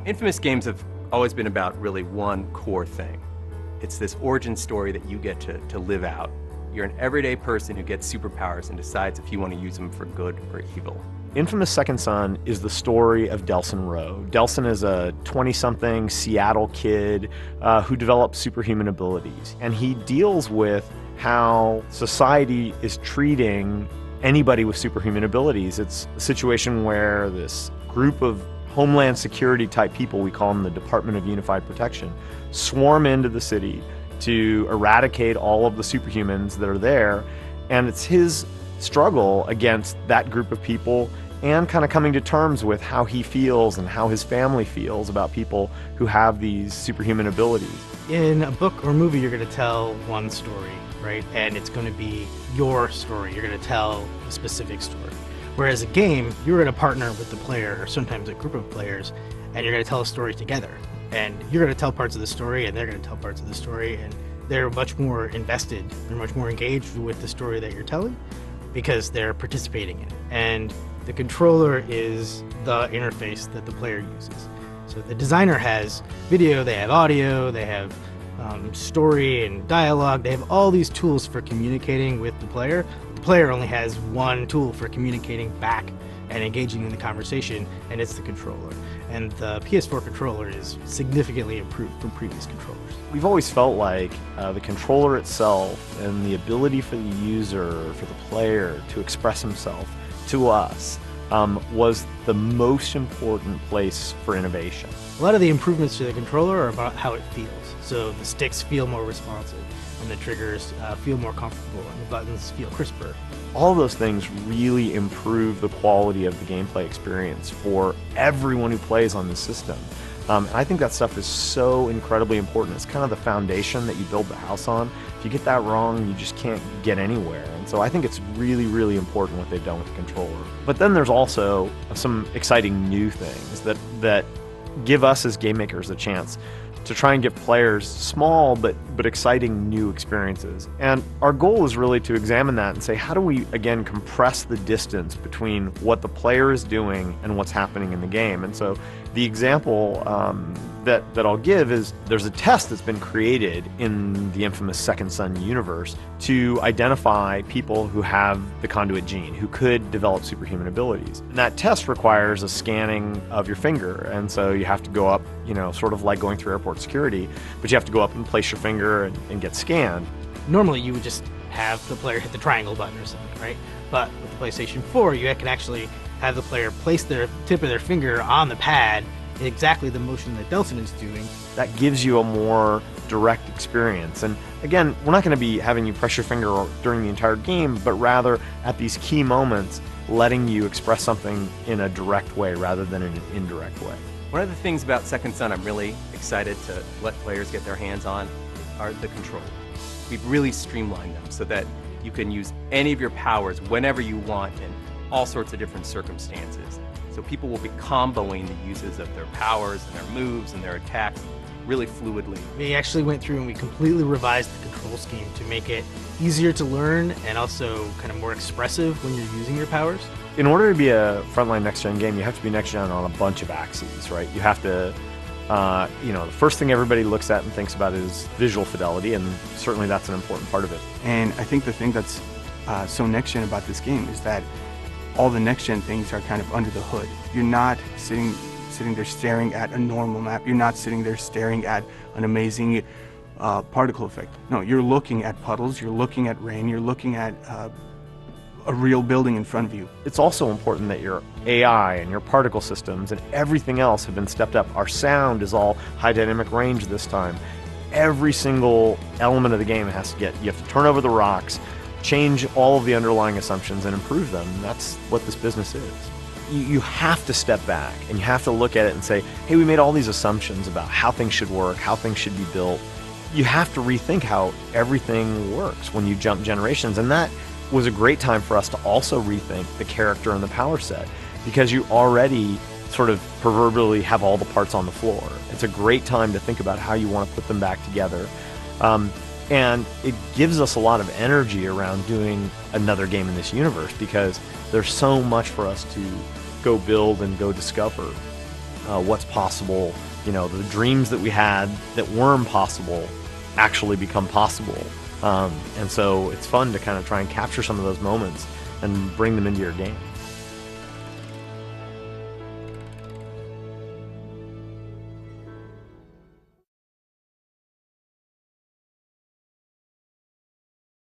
Infamous games have always been about really one core thing. It's this origin story that you get to live out. You're an everyday person who gets superpowers and decides if you want to use them for good or evil. Infamous Second Son is the story of Delson Rowe. Delson is a 20-something Seattle kid who develops superhuman abilities. And he deals with how society is treating anybody with superhuman abilities. It's a situation where this group of Homeland Security type people, we call them the Department of Unified Protection, swarm into the city to eradicate all of the superhumans that are there. And it's his struggle against that group of people and kind of coming to terms with how he feels and how his family feels about people who have these superhuman abilities. In a book or movie, you're going to tell one story, right? And it's going to be your story. You're going to tell a specific story. Whereas a game, you're going to partner with the player, or sometimes a group of players, and you're going to tell a story together. And you're going to tell parts of the story, and they're going to tell parts of the story, and they're much more invested, they're much more engaged with the story that you're telling because they're participating in it. And the controller is the interface that the player uses. So the designer has video, they have audio, they have story and dialogue, they have all these tools for communicating with the player. The player only has one tool for communicating back and engaging in the conversation, and it's the controller. And the PS4 controller is significantly improved from previous controllers. We've always felt like the controller itself and the ability for the user, for the player to express himself to us was the most important place for innovation. A lot of the improvements to the controller are about how it feels. So the sticks feel more responsive, and the triggers feel more comfortable, and the buttons feel crisper. All of those things really improve the quality of the gameplay experience for everyone who plays on the system. And I think that stuff is so incredibly important. It's kind of the foundation that you build the house on. If you get that wrong, you just can't get anywhere. And so I think it's really, really important what they've done with the controller. But then there's also some exciting new things that give us as game makers a chance to try and give players small but exciting new experiences. And our goal is really to examine that and say, how do we, again, compress the distance between what the player is doing and what's happening in the game? And so the example that I'll give is there's a test that's been created in the infamous Second Son universe to identify people who have the conduit gene, who could develop superhuman abilities. And that test requires a scanning of your finger. And so you have to go up, sort of like going through airport security, but you have to go up and place your finger and get scanned. Normally you would just have the player hit the triangle button or something, right? But with the PlayStation 4, you can actually have the player place their tip of their finger on the pad in exactly the motion that Delson is doing. That gives you a more direct experience. And again, we're not going to be having you press your finger during the entire game, but rather at these key moments, letting you express something in a direct way rather than in an indirect way. One of the things about Second Son I'm really excited to let players get their hands on are the controls. We've really streamlined them so that you can use any of your powers whenever you want in all sorts of different circumstances. So people will be comboing the uses of their powers and their moves and their attacks really fluidly. We actually went through and we completely revised the control scheme to make it easier to learn and also kind of more expressive when you're using your powers. In order to be a frontline next-gen game, you have to be next-gen on a bunch of axes, right? You have to, the first thing everybody looks at and thinks about is visual fidelity, and certainly that's an important part of it. And I think the thing that's so next-gen about this game is that all the next-gen things are kind of under the hood. You're not sitting there staring at a normal map. You're not sitting there staring at an amazing particle effect. No, you're looking at puddles, you're looking at rain, you're looking at a real building in front of you. It's also important that your AI and your particle systems and everything else have been stepped up. Our sound is all high dynamic range this time. Every single element of the game you have to turn over the rocks, change all of the underlying assumptions and improve them. And that's what this business is. You have to step back and you have to look at it and say, hey, we made all these assumptions about how things should work, how things should be built. You have to rethink how everything works when you jump generations. And that was a great time for us to also rethink the character and the power set, because you already sort of proverbially have all the parts on the floor. It's a great time to think about how you want to put them back together. And it gives us a lot of energy around doing another game in this universe, because there's so much for us to go build and go discover what's possible. You know, the dreams that we had that were impossible actually become possible. And so it's fun to kind of try and capture some of those moments and bring them into your game.